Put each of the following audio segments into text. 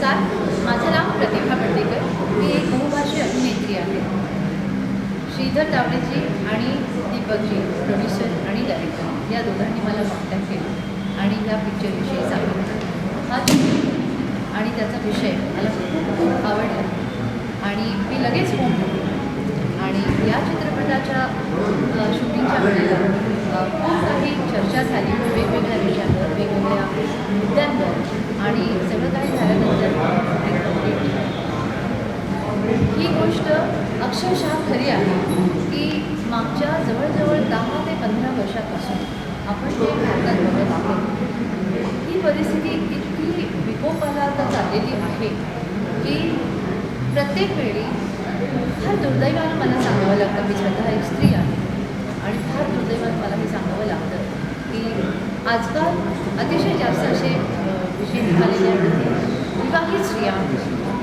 नमस्कार, माझं नाव प्रतिभा बर्डेकर. मी एक बहुभाषी अभिनेत्री आहे. श्रीधर तावडेजी आणि दीपकजी प्रोड्युसर आणि डायरेक्टर या दोघांनी मला कॉन्टॅक्ट केलं आणि या पिक्चरविषयी सांगितलं. हा चित्रपट आणि त्याचा विषय मला खूप आवडला आणि मी लगेच फोन केला आणि या चित्रपटाच्या शूटिंगच्या वेळेला खूप काही चर्चा झाली वेगवेगळ्या विषयांवर, वेगवेगळ्या मुद्द्यांवर आणि सगळं काही झाल्यानंतर ही गोष्ट अक्षरशः खरी आहे की मागच्या जवळजवळ 10 ते 15 वर्षापासून आपण जे भारतात बघत आहोत ही परिस्थिती इतकी विकोपाला चाललेली आहे की प्रत्येक वेळी फार दुर्दैवानं मला सांगावं लागतं. मी स्वतः एक स्त्री आहे आणि फार दुर्दैवानं मला हे सांगावं लागतं की आजकाल अतिशय जास्त असे विषय निघालेले आहेत. विवाहित स्त्रिया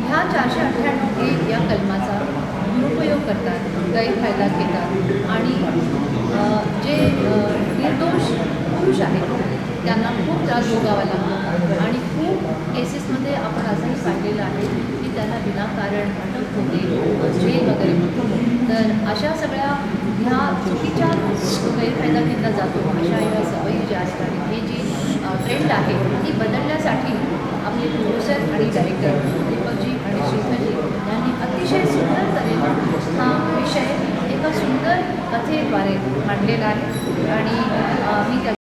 ह्या 498 या कलमाचा दुरुपयोग करतात, गैरफायदा घेतात आणि जे निर्दोष पुरुष आहेत त्यांना खूप त्रास भोगावा लागतो आणि खूप केसेसमध्ये आपण असंही पाहिलेलं आहे की त्यांना विनाकारण अटक होते, जेल वगैरे होतो. तर अशा सगळ्या ह्या चुकीच्या गैरफायदा घेतला जातो अशा ह्या सवयी ज्या असतात हे जी ट्रेंड आहे ती बदलण्यासाठी आपले प्रोड्युसर आणि डायरेक्टर दीपकजी आणि श्रीधरजी यांनी अतिशय सुंदर तऱ्हेने हा विषय एका सुंदर कथेद्वारे मांडलेला आहे आणि मी त्या